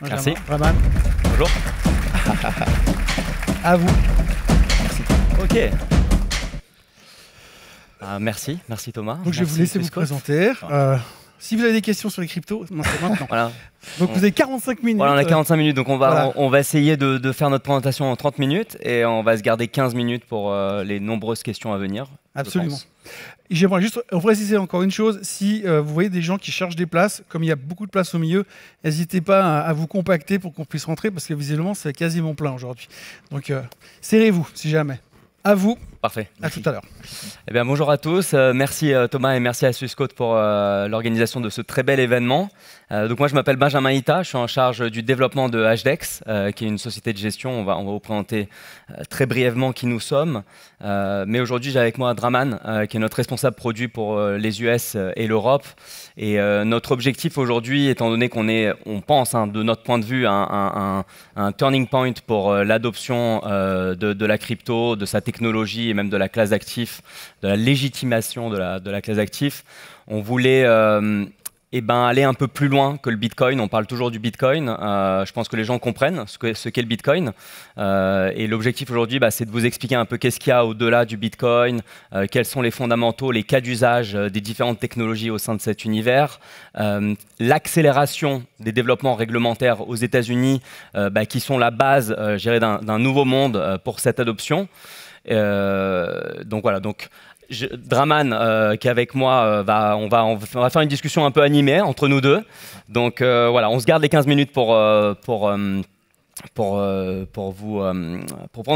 Merci. Draman. Bonjour. À vous. Ok. Merci Thomas. Donc je vais vous laisser vous présenter. Si vous avez des questions sur les cryptos, non, c'est maintenant. Voilà. Donc vous avez 45 minutes. Voilà, on a 45 minutes, donc Voilà. on va essayer de faire notre présentation en 30 minutes et on va se garder 15 minutes pour les nombreuses questions à venir. Absolument. J'aimerais juste préciser encore une chose. Si vous voyez des gens qui cherchent des places, comme il y a beaucoup de places au milieu, n'hésitez pas à vous compacter pour qu'on puisse rentrer parce que visiblement c'est quasiment plein aujourd'hui. Donc serrez-vous si jamais. À vous. Parfait. À tout à l'heure. Eh bien, bonjour à tous. Merci Thomas et merci à Swissquote pour l'organisation de ce très bel événement. Donc moi, je m'appelle Benjamin Ita. Je suis en charge du développement de HDEX, qui est une société de gestion. On va vous présenter très brièvement qui nous sommes. Mais aujourd'hui, j'ai avec moi Draman, qui est notre responsable produit pour les US et l'Europe. Et notre objectif aujourd'hui, étant donné on pense, de notre point de vue, un turning point pour l'adoption de la crypto, de sa technologie et même de la classe d'actifs, de la légitimation de la classe d'actifs, on voulait aller un peu plus loin que le Bitcoin. On parle toujours du Bitcoin. Je pense que les gens comprennent ce qu'est le Bitcoin. Et l'objectif aujourd'hui, c'est de vous expliquer un peu qu'est-ce qu'il y a au-delà du Bitcoin, quels sont les fondamentaux, les cas d'usage des différentes technologies au sein de cet univers, l'accélération des développements réglementaires aux États-Unis, qui sont la base, je dirais, d'un nouveau monde pour cette adoption. Donc voilà. Draman, qui est avec moi, on va faire une discussion un peu animée entre nous deux. Donc voilà, on se garde les 15 minutes pour prendre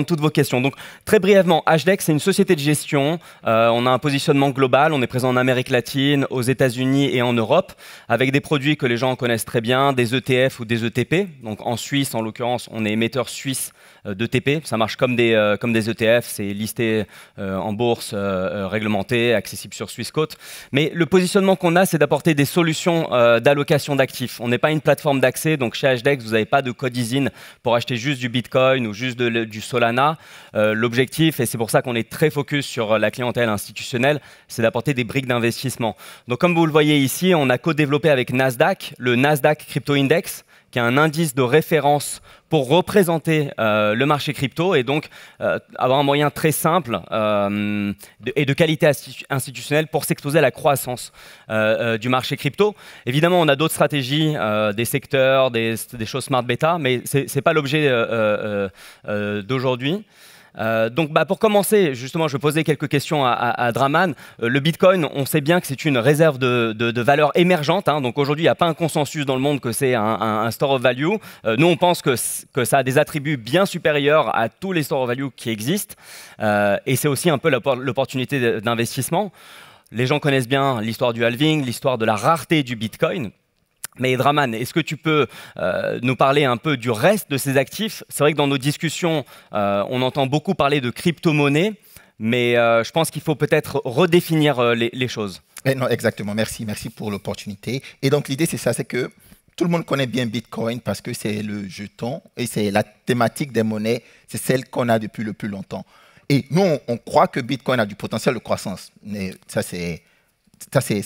toutes vos questions. Donc très brièvement, HDEX, c'est une société de gestion. On a un positionnement global. On est présent en Amérique latine, aux États-Unis et en Europe, avec des produits que les gens connaissent très bien, des ETF ou des ETP. Donc en Suisse, en l'occurrence, on est émetteur suisse d'ETP. Ça marche comme des ETF. C'est listé en bourse, réglementé, accessible sur Swissquote. Mais le positionnement qu'on a, c'est d'apporter des solutions d'allocation d'actifs. On n'est pas une plateforme d'accès. Donc chez HDEX, vous n'avez pas de code ISIN pour acheter juste du Bitcoin ou juste du Solana. L'objectif, et c'est pour ça qu'on est très focus sur la clientèle institutionnelle, c'est d'apporter des briques d'investissement. Donc comme vous le voyez ici, on a co-développé avec Nasdaq, le Nasdaq Crypto Index, qui est un indice de référence pour représenter le marché crypto et donc avoir un moyen très simple et de qualité institutionnelle pour s'exposer à la croissance du marché crypto. Évidemment, on a d'autres stratégies, des secteurs, des choses smart beta, mais ce n'est pas l'objet d'aujourd'hui. Donc pour commencer, justement, je vais poser quelques questions à Draman. Le Bitcoin, on sait bien que c'est une réserve de valeur émergente. Donc aujourd'hui, il n'y a pas un consensus dans le monde que c'est un store of value. Nous, on pense que ça a des attributs bien supérieurs à tous les store of value qui existent. Et c'est aussi un peu l'opportunité d'investissement. Les gens connaissent bien l'histoire du halving, l'histoire de la rareté du Bitcoin. Mais Draman, est-ce que tu peux nous parler un peu du reste de ces actifs? C'est vrai que dans nos discussions, on entend beaucoup parler de crypto-monnaie, mais je pense qu'il faut peut-être redéfinir les choses. Non, exactement, merci pour l'opportunité. Et donc l'idée, c'est ça, c'est que tout le monde connaît bien Bitcoin parce que c'est le jeton et c'est la thématique des monnaies, c'est celle qu'on a depuis le plus longtemps. Et nous, on croit que Bitcoin a du potentiel de croissance. Mais ça, c'est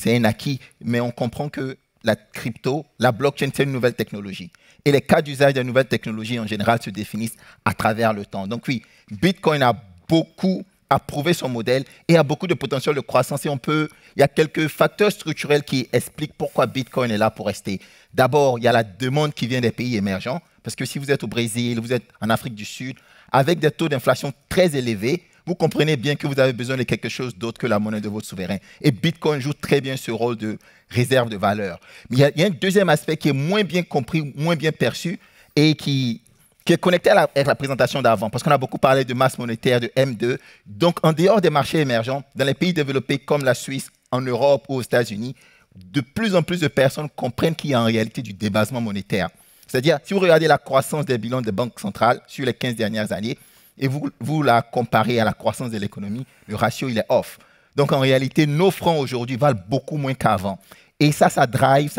un acquis, mais on comprend que la crypto, la blockchain, c'est une nouvelle technologie. Et les cas d'usage des nouvelles technologies, en général, se définissent à travers le temps. Donc oui, Bitcoin a beaucoup à prouver son modèle et a beaucoup de potentiel de croissance. Et il y a quelques facteurs structurels qui expliquent pourquoi Bitcoin est là pour rester. D'abord, il y a la demande qui vient des pays émergents. Parce que si vous êtes au Brésil, vous êtes en Afrique du Sud, avec des taux d'inflation très élevés, vous comprenez bien que vous avez besoin de quelque chose d'autre que la monnaie de votre souverain. Et Bitcoin joue très bien ce rôle de réserve de valeur. Mais il y a un deuxième aspect qui est moins bien compris, moins bien perçu et qui est connecté avec la présentation d'avant. Parce qu'on a beaucoup parlé de masse monétaire, de M2. Donc, en dehors des marchés émergents, dans les pays développés comme la Suisse, en Europe ou aux États-Unis, de plus en plus de personnes comprennent qu'il y a en réalité du débasement monétaire. C'est-à-dire, si vous regardez la croissance des bilans des banques centrales sur les 15 dernières années, et vous la comparez à la croissance de l'économie, le ratio, il est off. Donc, en réalité, nos francs aujourd'hui valent beaucoup moins qu'avant. Et ça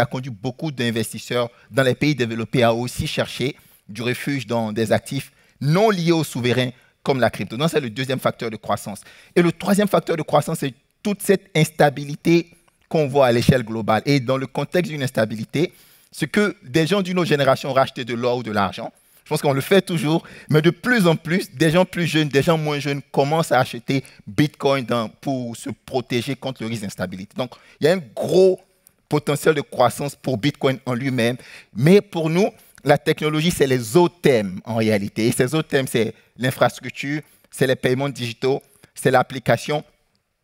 conduit beaucoup d'investisseurs dans les pays développés à aussi chercher du refuge dans des actifs non liés aux souverains comme la crypto. Donc, c'est le deuxième facteur de croissance. Et le troisième facteur de croissance, c'est toute cette instabilité qu'on voit à l'échelle globale. Et dans le contexte d'une instabilité, ce que des gens d'une autre génération ont racheté de l'or ou de l'argent. Je pense qu'on le fait toujours, mais de plus en plus, des gens plus jeunes, des gens moins jeunes commencent à acheter Bitcoin pour se protéger contre le risque d'instabilité. Donc, il y a un gros potentiel de croissance pour Bitcoin en lui-même, mais pour nous, la technologie, c'est les autres thèmes en réalité. Et ces autres thèmes, c'est l'infrastructure, c'est les paiements digitaux, c'est l'application,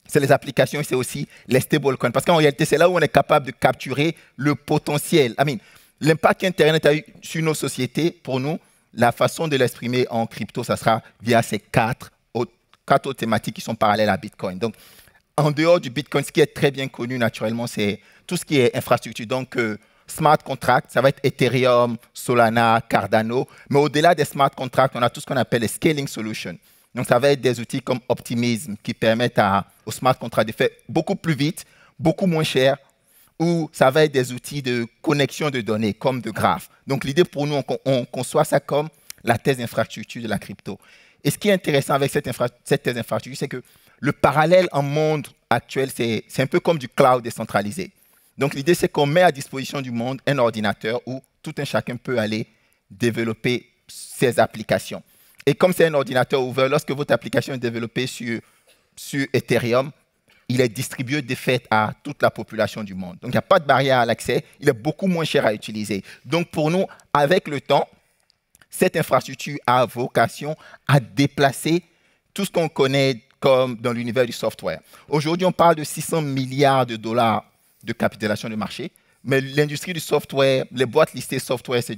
c'est les applications et c'est aussi les stablecoins. Parce qu'en réalité, c'est là où on est capable de capturer le potentiel. L'impact qu'Internet a eu sur nos sociétés, pour nous, la façon de l'exprimer en crypto, ça sera via ces quatre autres thématiques qui sont parallèles à Bitcoin. Donc, en dehors du Bitcoin, ce qui est très bien connu naturellement, c'est tout ce qui est infrastructure. Donc, smart contracts, ça va être Ethereum, Solana, Cardano. Mais au-delà des smart contracts, on a tout ce qu'on appelle les scaling solutions. Donc, ça va être des outils comme Optimism qui permettent aux smart contracts de faire beaucoup plus vite, beaucoup moins cher, ou ça va être des outils de connexion de données comme de graphes. Donc, l'idée pour nous, on conçoit ça comme la thèse d'infrastructure de la crypto. Et ce qui est intéressant avec cette thèse d'infrastructure, c'est que le parallèle en monde actuel, c'est un peu comme du cloud décentralisé. Donc, l'idée, c'est qu'on met à disposition du monde un ordinateur où tout un chacun peut aller développer ses applications. Et comme c'est un ordinateur ouvert, lorsque votre application est développée sur Ethereum, il est distribué de fait à toute la population du monde. Donc, il n'y a pas de barrière à l'accès. Il est beaucoup moins cher à utiliser. Donc, pour nous, avec le temps, cette infrastructure a vocation à déplacer tout ce qu'on connaît comme dans l'univers du software. Aujourd'hui, on parle de 600 milliards de dollars de capitalisation de marché, mais l'industrie du software, les boîtes listées software, c'est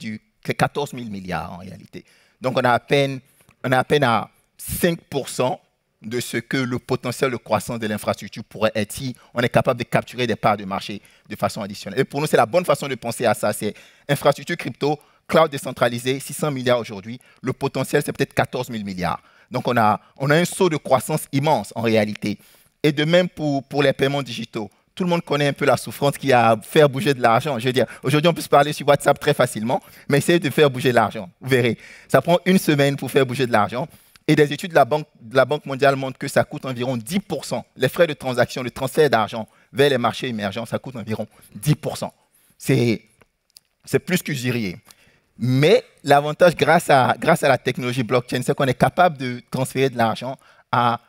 14 000 milliards en réalité. Donc, on a à peine à 5% de ce que le potentiel de croissance de l'infrastructure pourrait être si on est capable de capturer des parts de marché de façon additionnelle. Et pour nous, c'est la bonne façon de penser à ça. C'est infrastructure crypto, cloud décentralisé, 600 milliards aujourd'hui. Le potentiel, c'est peut-être 14 000 milliards. Donc, on a un saut de croissance immense en réalité. Et de même pour les paiements digitaux. Tout le monde connaît un peu la souffrance qu'il y a à faire bouger de l'argent. Je veux dire, aujourd'hui, on peut se parler sur WhatsApp très facilement, mais essayez de faire bouger l'argent. Vous verrez, ça prend une semaine pour faire bouger de l'argent. Et des études de la Banque mondiale montrent que ça coûte environ 10%. Les frais de transaction, le transfert d'argent vers les marchés émergents, ça coûte environ 10%. C'est plus qu'usurier. Mais l'avantage, grâce à la technologie blockchain, c'est qu'on est capable de transférer de l'argent à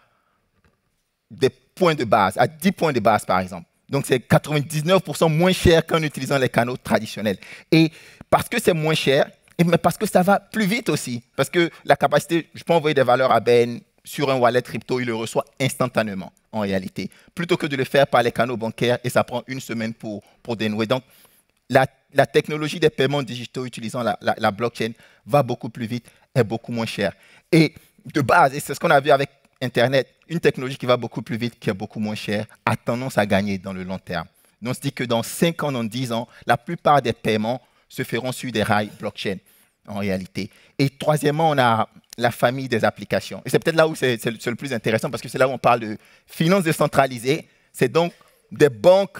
des points de base, à 10 points de base, par exemple. Donc, c'est 99% moins cher qu'en utilisant les canaux traditionnels. Et parce que c'est moins cher, mais parce que ça va plus vite aussi. Parce que la capacité, je peux envoyer des valeurs à Ben sur un wallet crypto, il le reçoit instantanément, en réalité. Plutôt que de le faire par les canaux bancaires, et ça prend une semaine pour dénouer. Donc, la technologie des paiements digitaux utilisant la blockchain va beaucoup plus vite et beaucoup moins cher. Et de base, et c'est ce qu'on a vu avec Internet, une technologie qui va beaucoup plus vite, qui est beaucoup moins chère, a tendance à gagner dans le long terme. Donc, on se dit que dans 5 ans, dans 10 ans, la plupart des paiements se feront sur des rails blockchain, en réalité. Et troisièmement, on a la famille des applications. Et c'est peut-être là où c'est le plus intéressant, parce que c'est là où on parle de finances décentralisées. C'est donc des banques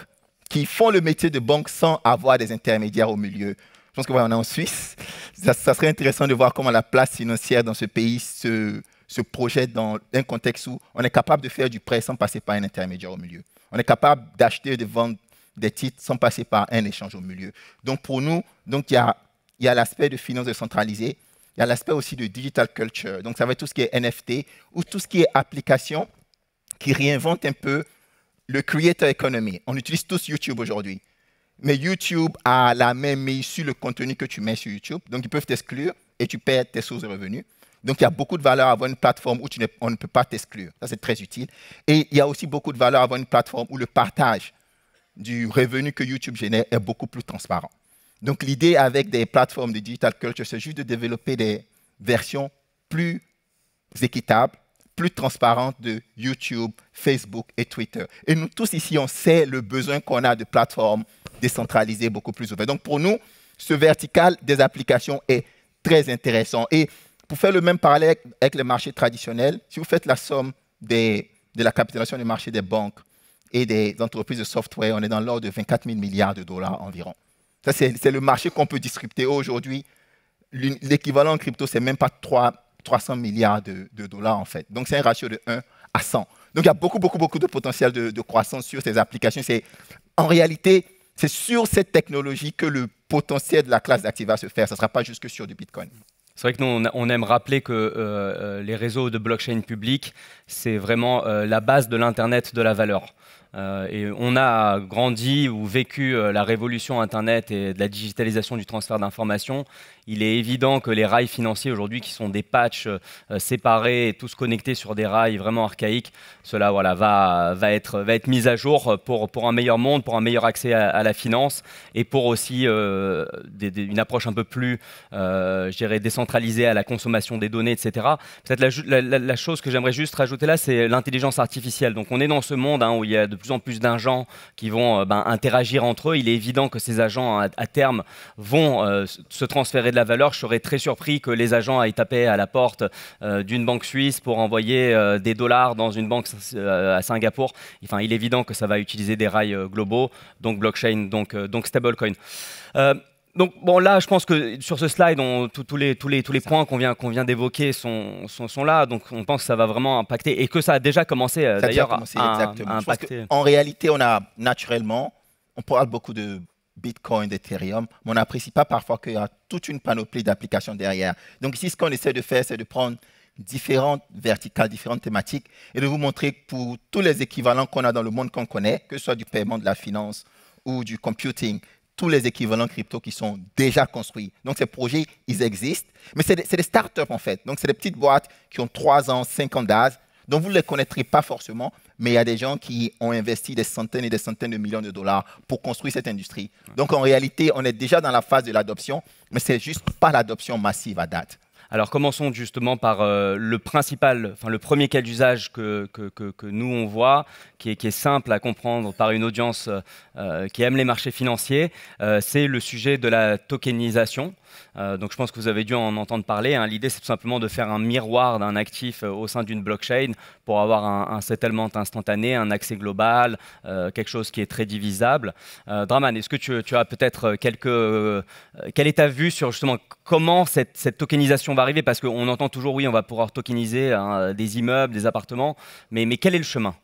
qui font le métier de banque sans avoir des intermédiaires au milieu. Je pense qu'on est en Suisse. Ça serait intéressant de voir comment la place financière dans ce pays se projette dans un contexte où on est capable de faire du prêt sans passer par un intermédiaire au milieu. On est capable d'acheter et de vendre des titres sans passer par un échange au milieu. Donc pour nous, il y a l'aspect de finance décentralisée, il y a l'aspect aussi de digital culture. Donc ça va être tout ce qui est NFT ou tout ce qui est application qui réinvente un peu le creator economy. On utilise tous YouTube aujourd'hui. Mais YouTube a la même mise sur le contenu que tu mets sur YouTube. Donc ils peuvent t'exclure et tu perds tes sources de revenus. Donc, il y a beaucoup de valeur à avoir une plateforme où on ne peut pas t'exclure. Ça, c'est très utile. Et il y a aussi beaucoup de valeur à avoir une plateforme où le partage du revenu que YouTube génère est beaucoup plus transparent. Donc, l'idée avec des plateformes de digital culture, c'est juste de développer des versions plus équitables, plus transparentes de YouTube, Facebook et Twitter. Et nous tous ici, on sait le besoin qu'on a de plateformes décentralisées beaucoup plus ouvertes. Donc, pour nous, ce vertical des applications est très intéressant. Et pour faire le même parallèle avec les marchés traditionnels, si vous faites la somme de la capitalisation du marché des banques et des entreprises de software, on est dans l'ordre de 24 000 milliards de dollars environ. Ça, c'est le marché qu'on peut disrupter aujourd'hui. L'équivalent en crypto, c'est même pas 300 milliards de dollars en fait. Donc, c'est un ratio de 1 à 100. Donc, il y a beaucoup de potentiel de croissance sur ces applications. En réalité, c'est sur cette technologie que le potentiel de la classe d'actifs va se faire. Ce ne sera pas juste que sur du Bitcoin. C'est vrai que nous, on aime rappeler que les réseaux de blockchain publics, c'est vraiment la base de l'Internet de la valeur. Et on a grandi ou vécu la révolution Internet et de la digitalisation du transfert d'informations. Il est évident que les rails financiers aujourd'hui, qui sont des patchs séparés et tous connectés sur des rails vraiment archaïques, cela voilà, va être mis à jour pour un meilleur monde, pour un meilleur accès à la finance et pour aussi une approche un peu plus, je dirais, décentralisée à la consommation des données, etc. Peut-être la chose que j'aimerais juste rajouter là, c'est l'intelligence artificielle. Donc on est dans ce monde où il y a de plus en plus d'agents qui vont interagir entre eux. Il est évident que ces agents, à terme, vont se transférer de la valeur. Je serais très surpris que les agents aillent taper à la porte d'une banque suisse pour envoyer des dollars dans une banque à Singapour. Enfin, il est évident que ça va utiliser des rails globaux, donc blockchain, donc stablecoin. Donc bon, là, je pense que sur ce slide, tous les points qu'on vient d'évoquer sont là. Donc on pense que ça va vraiment impacter et que ça a déjà commencé d'ailleurs à impacter. En réalité, on a naturellement, on parle beaucoup de Bitcoin, d'Ethereum, mais on n'apprécie pas parfois qu'il y a toute une panoplie d'applications derrière. Donc ici, ce qu'on essaie de faire, c'est de prendre différentes verticales, différentes thématiques et de vous montrer pour tous les équivalents qu'on a dans le monde qu'on connaît, que ce soit du paiement, de la finance ou du computing, tous les équivalents crypto qui sont déjà construits. Donc, ces projets, ils existent, mais c'est des startups en fait. Donc, c'est des petites boîtes qui ont 3 ans, 5 ans d'âge, dont vous ne les connaîtrez pas forcément, mais il y a des gens qui ont investi des centaines et des centaines de millions de dollars pour construire cette industrie. Donc, en réalité, on est déjà dans la phase de l'adoption, mais ce n'est juste pas l'adoption massive à date. Alors commençons justement par le premier cas d'usage que nous on voit, qui est simple à comprendre par une audience qui aime les marchés financiers, c'est le sujet de la tokenisation. Donc je pense que vous avez dû en entendre parler. L'idée, c'est tout simplement de faire un miroir d'un actif au sein d'une blockchain pour avoir un settlement instantané, un accès global, quelque chose qui est très divisable. Draman, est-ce que tu as peut-être quelle est ta vue sur justement comment cette tokenisation va arriver? Parce qu'on entend toujours, oui, on va pouvoir tokeniser des immeubles, des appartements, mais quel est le chemin?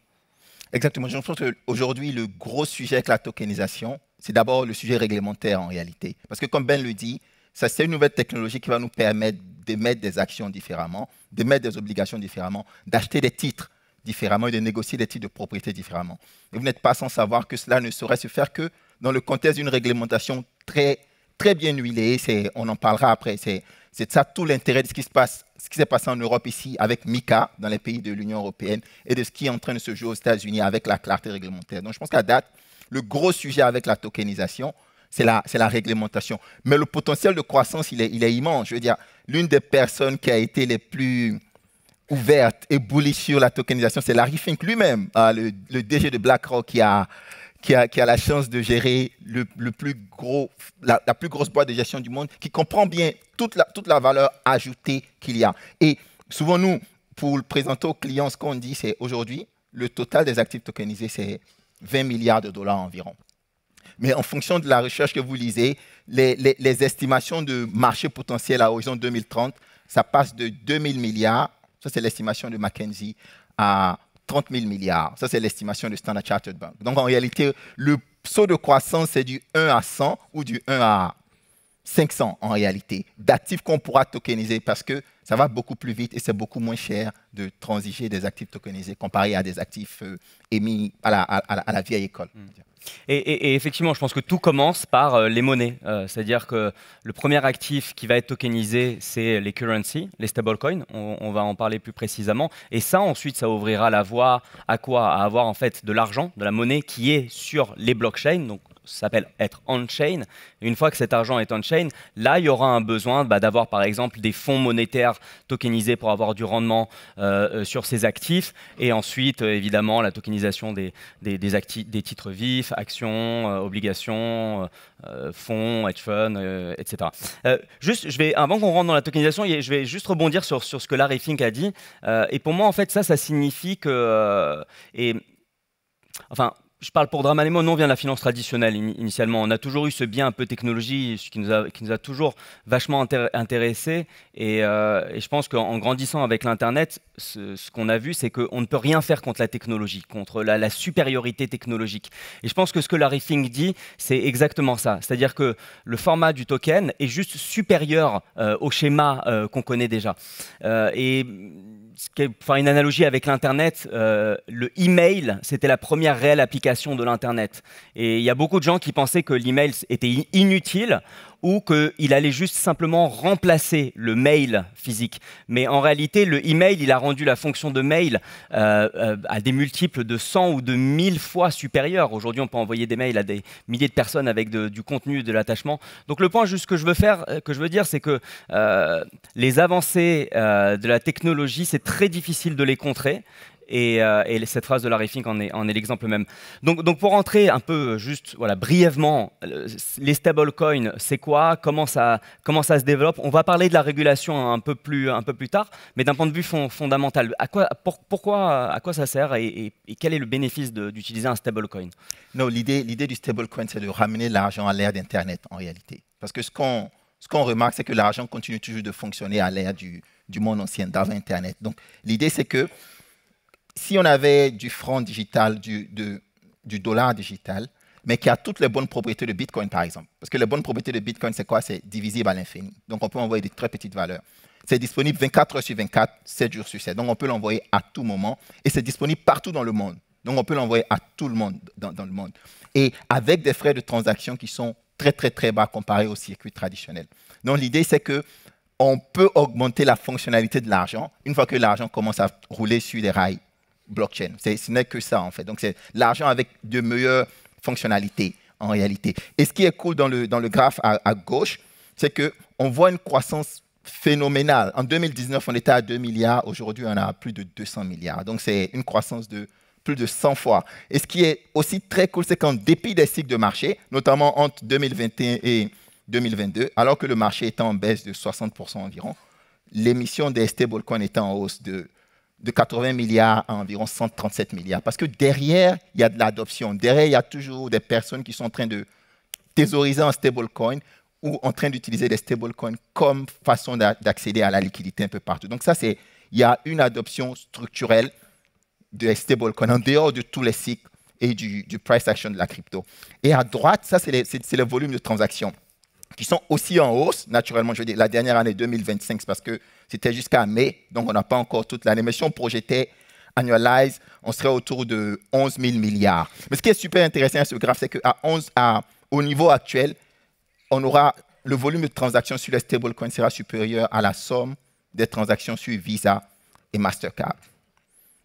Exactement. Je pense qu'aujourd'hui, le gros sujet avec la tokenisation, c'est d'abord le sujet réglementaire en réalité. Parce que comme Ben le dit, c'est une nouvelle technologie qui va nous permettre d'émettre des actions différemment, d'émettre des obligations différemment, d'acheter des titres différemment et de négocier des titres de propriété différemment. Et vous n'êtes pas sans savoir que cela ne saurait se faire que dans le contexte d'une réglementation très, très bien huilée. On en parlera après. C'est ça tout l'intérêt de ce qui s'est passé en Europe ici avec MiCA dans les pays de l'Union européenne et de ce qui est en train de se jouer aux États-Unis avec la clarté réglementaire. Donc je pense qu'à date, le gros sujet avec la tokenisation, c'est la réglementation. Mais le potentiel de croissance, il est immense. Je veux dire, l'une des personnes qui a été les plus ouvertes et bullish sur la tokenisation, c'est Larry Fink lui-même, le DG de BlackRock qui a la chance de gérer la plus grosse boîte de gestion du monde, qui comprend bien toute la valeur ajoutée qu'il y a. Et souvent, nous, pour le présenter aux clients, ce qu'on dit, c'est aujourd'hui, le total des actifs tokenisés, c'est 20 milliards de dollars environ. Mais en fonction de la recherche que vous lisez, les estimations de marché potentiel à horizon 2030, ça passe de 2 000 milliards, ça c'est l'estimation de McKinsey, à 30 000 milliards. Ça c'est l'estimation de Standard Chartered Bank. Donc en réalité, le saut de croissance, c'est du 1 à 100 ou du 1 à 500 en réalité, d'actifs qu'on pourra tokeniser parce que ça va beaucoup plus vite et c'est beaucoup moins cher de transiger des actifs tokenisés comparé à des actifs émis à la vieille école. Et effectivement, je pense que tout commence par les monnaies. C'est-à-dire que le premier actif qui va être tokenisé, c'est les currencies, les stablecoins. On va en parler plus précisément. Et ça, ensuite, ça ouvrira la voie à quoi? À avoir en fait de l'argent, de la monnaie qui est sur les blockchains. Donc, ça s'appelle être on-chain. Une fois que cet argent est on-chain, là, il y aura un besoin d'avoir, par exemple, des fonds monétaires tokenisés pour avoir du rendement sur ces actifs. Et ensuite, évidemment, la tokenisation des titres vifs, actions, obligations, fonds, hedge funds, etc. Avant qu'on rentre dans la tokenisation, je vais juste rebondir sur ce que Larry Fink a dit. Et pour moi, en fait, ça signifie que... je parle pour Draman et moi, nous on vient de la finance traditionnelle initialement. On a toujours eu ce biais un peu technologie qui nous a toujours vachement intéressés. Et je pense qu'en grandissant avec l'Internet, ce qu'on a vu, c'est qu'on ne peut rien faire contre la technologie, contre la supériorité technologique. Et je pense que ce que Larry Fink dit, c'est exactement ça. C'est-à-dire que le format du token est juste supérieur au schéma qu'on connaît déjà. Faire une analogie avec l'Internet, le email, c'était la première réelle application de l'Internet. Et il y a beaucoup de gens qui pensaient que l'email était inutile ou qu'il allait juste simplement remplacer le mail physique. Mais en réalité, le email, il a rendu la fonction de mail à des multiples de 100 ou de 1000 fois supérieurs. Aujourd'hui, on peut envoyer des mails à des milliers de personnes avec du contenu, de l'attachement. Donc le point juste que je veux dire, c'est que les avancées de la technologie, c'est très difficile de les contrer. Et cette phrase de Larry Fink en est l'exemple même. Donc pour rentrer un peu juste brièvement, les stablecoins, c'est quoi, comment ça se développe. On va parler de la régulation un peu plus tard, mais d'un point de vue fondamental, à quoi ça sert et quel est le bénéfice d'utiliser un stablecoin? Non, l'idée du stablecoin, c'est de ramener l'argent à l'ère d'Internet en réalité. Parce que ce qu'on remarque, c'est que l'argent continue toujours de fonctionner à l'ère du monde ancien, d'avant Internet. Donc l'idée, c'est que si on avait du franc digital, du dollar digital, mais qui a toutes les bonnes propriétés de Bitcoin, par exemple. Parce que les bonnes propriétés de Bitcoin, c'est quoi? C'est divisible à l'infini. Donc, on peut envoyer des très petites valeurs. C'est disponible 24 heures sur 24, 7 jours sur 7. Donc, on peut l'envoyer à tout moment. Et c'est disponible partout dans le monde. Donc, on peut l'envoyer à tout le monde dans le monde. Et avec des frais de transaction qui sont très, très, très bas comparés au circuit traditionnel. Donc, l'idée, c'est qu'on peut augmenter la fonctionnalité de l'argent une fois que l'argent commence à rouler sur des rails blockchain. Ce n'est que ça, en fait. Donc, c'est l'argent avec de meilleures fonctionnalités, en réalité. Et ce qui est cool dans le graphe à gauche, c'est qu'on voit une croissance phénoménale. En 2019, on était à 2 milliards. Aujourd'hui, on a plus de 200 milliards. Donc, c'est une croissance de plus de 100 fois. Et ce qui est aussi très cool, c'est qu'en dépit des cycles de marché, notamment entre 2021 et 2022, alors que le marché était en baisse de 60% environ, l'émission des stablecoins était en hausse de 80 milliards à environ 137 milliards. Parce que derrière, il y a de l'adoption. Derrière, il y a toujours des personnes qui sont en train de thésauriser un stablecoin ou en train d'utiliser des stablecoins comme façon d'accéder à la liquidité un peu partout. Donc ça, il y a une adoption structurelle des stablecoins en dehors de tous les cycles et du price action de la crypto. Et à droite, ça, c'est le volume de transactions qui sont aussi en hausse, naturellement, je veux dire, la dernière année 2025, parce que c'était jusqu'à mai, donc on n'a pas encore toute l'année. Mais si on projetait annualize, on serait autour de 11 000 milliards. Mais ce qui est super intéressant à ce graphe, c'est qu'au niveau actuel, on aura le volume de transactions sur les stablecoins sera supérieur à la somme des transactions sur Visa et Mastercard.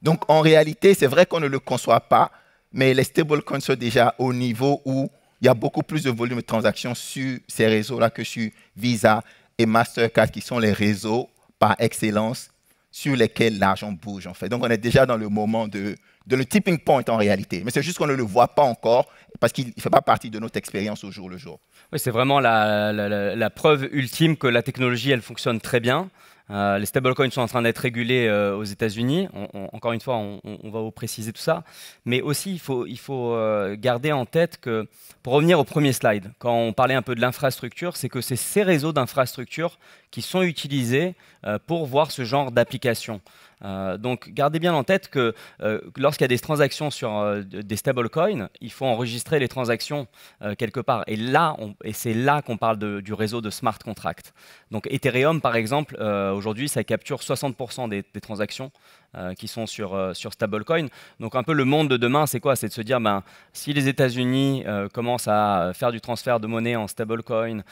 Donc, en réalité, c'est vrai qu'on ne le conçoit pas, mais les stablecoins sont déjà au niveau où il y a beaucoup plus de volume de transactions sur ces réseaux-là que sur Visa et Mastercard, qui sont les réseaux par excellence sur lesquels l'argent bouge, en fait. Donc, on est déjà dans le moment de le tipping point, en réalité. Mais c'est juste qu'on ne le voit pas encore, parce qu'il ne fait pas partie de notre expérience au jour le jour. Oui, c'est vraiment la preuve ultime que la technologie, elle fonctionne très bien. Les stablecoins sont en train d'être régulés aux États-Unis. Encore une fois, on va vous préciser tout ça. Mais aussi, il faut garder en tête que, pour revenir au premier slide, quand on parlait un peu de l'infrastructure, c'est que c'est ces réseaux d'infrastructure qui sont utilisés pour voir ce genre d'application. Donc, gardez bien en tête que lorsqu'il y a des transactions sur des stablecoins, il faut enregistrer les transactions quelque part. Et c'est là qu'on parle du réseau de smart contracts. Donc, Ethereum, par exemple, aujourd'hui, ça capture 60% des transactions qui sont sur stablecoin. Donc, un peu le monde de demain, c'est quoi? C'est de se dire, si les États-Unis commencent à faire du transfert de monnaie en stablecoin,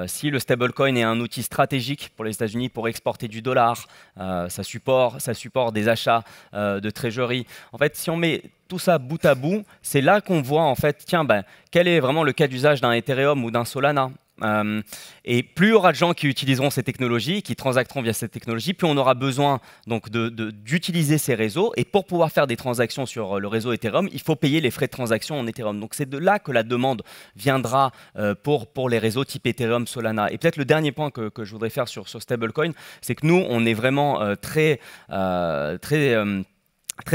si le stablecoin est un outil stratégique pour les États-Unis pour exporter du dollar, ça supporte des achats de trésorerie. En fait, si on met tout ça bout à bout, c'est là qu'on voit en fait, tiens, quel est vraiment le cas d'usage d'un Ethereum ou d'un Solana. Et plus il y aura de gens qui utiliseront ces technologies, qui transacteront via cette technologie, plus on aura besoin donc d'utiliser ces réseaux. Et pour pouvoir faire des transactions sur le réseau Ethereum, il faut payer les frais de transaction en Ethereum. Donc c'est de là que la demande viendra pour les réseaux type Ethereum, Solana. Et peut-être le dernier point que je voudrais faire sur stablecoin, c'est que nous, on est vraiment très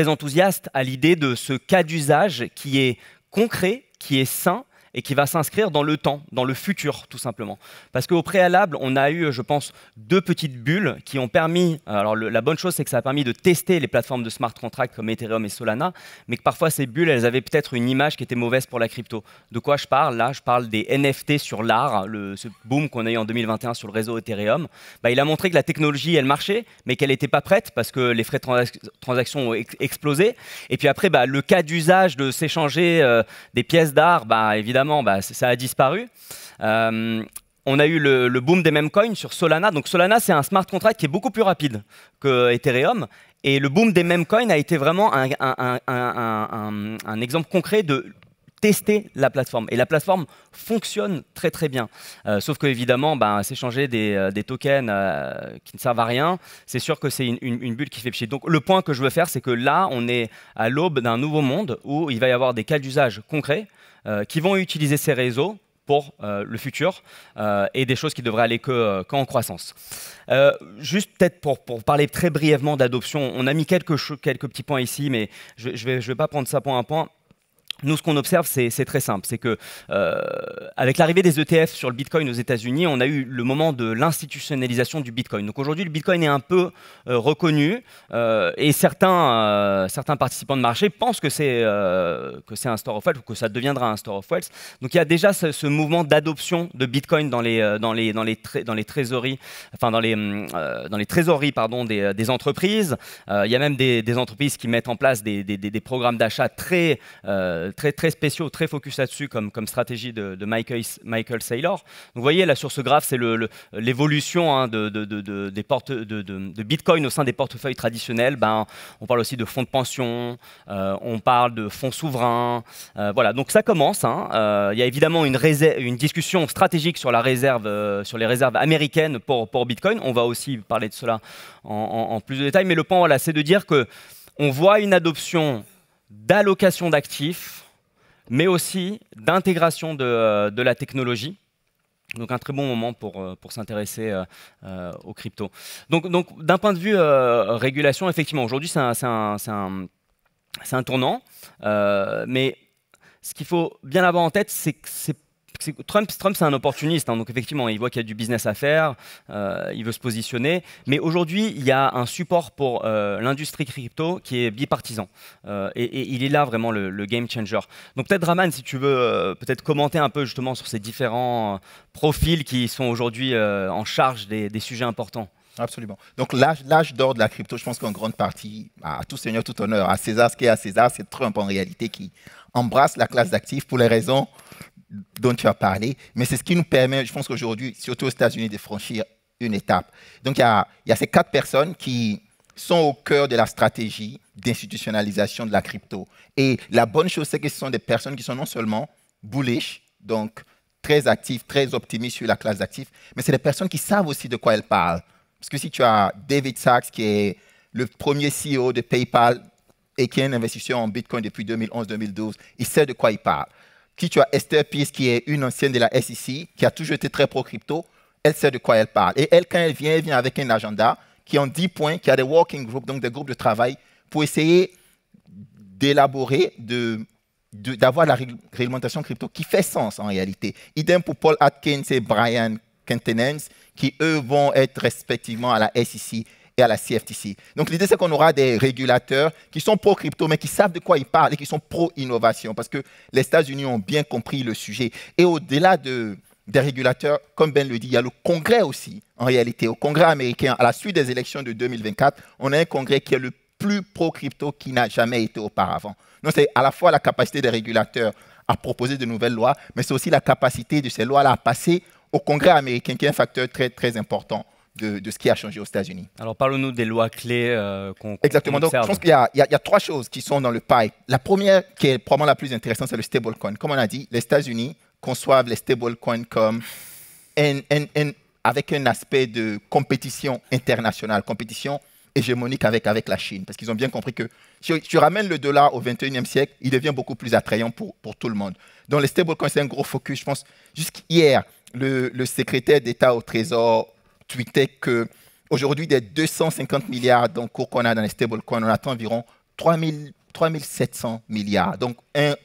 enthousiaste à l'idée de ce cas d'usage qui est concret, qui est sain, et qui va s'inscrire dans le temps, dans le futur, tout simplement. Parce qu'au préalable, on a eu, je pense, 2 petites bulles qui ont permis... Alors, la bonne chose, c'est que ça a permis de tester les plateformes de smart contracts comme Ethereum et Solana, mais que parfois, ces bulles, elles avaient peut-être une image qui était mauvaise pour la crypto. De quoi je parle? Là, je parle des NFT sur l'art, ce boom qu'on a eu en 2021 sur le réseau Ethereum. Il a montré que la technologie, elle marchait, mais qu'elle n'était pas prête parce que les frais de transaction ont explosé. Et puis après, le cas d'usage de s'échanger des pièces d'art, évidemment, ça a disparu. On a eu le boom des meme coins sur Solana. Donc Solana, c'est un smart contract qui est beaucoup plus rapide que Ethereum. Et le boom des meme coins a été vraiment un exemple concret de tester la plateforme. Et la plateforme fonctionne très très bien. Sauf qu'évidemment, s'échanger des tokens qui ne servent à rien, c'est sûr que c'est une bulle qui fait chier. Donc le point que je veux faire, c'est que là, on est à l'aube d'un nouveau monde où il va y avoir des cas d'usage concrets qui vont utiliser ces réseaux pour le futur et des choses qui devraient aller qu'en croissance. Juste peut-être pour parler très brièvement d'adoption, on a mis quelques petits points ici, mais je vais pas prendre ça point à point. Nous, ce qu'on observe, c'est très simple. C'est que avec l'arrivée des ETF sur le Bitcoin aux États-Unis, on a eu le moment de l'institutionnalisation du Bitcoin. Donc aujourd'hui, le Bitcoin est un peu reconnu et certains participants de marché pensent que c'est un store of wealth ou que ça deviendra un store of wealth. Donc il y a déjà ce mouvement d'adoption de Bitcoin dans les trésoreries, enfin dans les trésoreries pardon des entreprises. Il y a même des entreprises qui mettent en place des programmes d'achat très spéciaux, très focus là-dessus comme stratégie de Michael Saylor. Donc vous voyez là sur ce graphe, c'est l'évolution de Bitcoin au sein des portefeuilles traditionnels. On parle aussi de fonds de pension, on parle de fonds souverains. Voilà, donc ça commence. Il y a évidemment une discussion stratégique sur sur les réserves américaines pour Bitcoin. On va aussi parler de cela en plus de détails. Mais le point, voilà, c'est de dire qu'on voit une adoption d'allocation d'actifs, mais aussi d'intégration de la technologie. Donc un très bon moment pour s'intéresser aux cryptos. Donc d'un point de vue régulation, effectivement, aujourd'hui c'est un tournant, mais ce qu'il faut bien avoir en tête, c'est que Trump, c'est un opportuniste, donc effectivement, il voit qu'il y a du business à faire, il veut se positionner, mais aujourd'hui, il y a un support pour l'industrie crypto qui est bipartisan, et il est là vraiment le game changer. Donc peut-être, Raman, si tu veux peut-être commenter un peu justement sur ces différents profils qui sont aujourd'hui en charge des sujets importants. Absolument. Donc l'âge d'or de la crypto, je pense qu'en grande partie, à tout seigneur, tout honneur, à César ce qui est à César, c'est Trump en réalité qui embrasse la classe d'actifs pour les raisons dont tu as parlé, mais c'est ce qui nous permet, je pense qu'aujourd'hui, surtout aux États-Unis, de franchir une étape. Donc, il y a ces 4 personnes qui sont au cœur de la stratégie d'institutionnalisation de la crypto. Et la bonne chose, c'est que ce sont des personnes qui sont non seulement bullish, donc très actives, très optimistes sur la classe d'actifs, mais c'est des personnes qui savent aussi de quoi elles parlent. Parce que si tu as David Sachs, qui est le premier CEO de PayPal et qui est un investisseur en Bitcoin depuis 2011-2012, il sait de quoi il parle. Si tu as Esther Peace, qui est une ancienne de la SEC, qui a toujours été très pro-crypto, elle sait de quoi elle parle. Et elle, quand elle vient avec un agenda qui en 10 points, qui a des working groups, donc des groupes de travail, pour essayer d'élaborer, d'avoir la réglementation crypto qui fait sens en réalité. Idem pour Paul Atkins et Brian Kentenens, qui eux vont être respectivement à la SEC et à la CFTC. Donc l'idée, c'est qu'on aura des régulateurs qui sont pro-crypto, mais qui savent de quoi ils parlent et qui sont pro-innovation, parce que les États-Unis ont bien compris le sujet. Et au-delà des régulateurs, comme Ben le dit, il y a le Congrès aussi, en réalité. Au Congrès américain, à la suite des élections de 2024, on a un Congrès qui est le plus pro-crypto qui n'a jamais été auparavant. Donc c'est à la fois la capacité des régulateurs à proposer de nouvelles lois, mais c'est aussi la capacité de ces lois-là à passer au Congrès américain, qui est un facteur très, très important de ce qui a changé aux États-Unis. Alors, parle-nous des lois clés qu'on Exactement. Donc, observe. je pense qu'il y a 3 choses qui sont dans le pipe. La première, qui est probablement la plus intéressante, c'est le stablecoin. Comme on a dit, les États-Unis conçoivent les stablecoins comme avec un aspect de compétition internationale, compétition hégémonique avec la Chine. Parce qu'ils ont bien compris que si tu ramènes le dollar au 21e siècle, il devient beaucoup plus attrayant pour tout le monde. Donc, les stablecoins, c'est un gros focus. Je pense, jusqu'hier, le secrétaire d'État au Trésor tweetait qu'aujourd'hui, des 250 milliards d'encours qu'on a dans les stablecoins, on attend environ 3700 milliards. Donc, un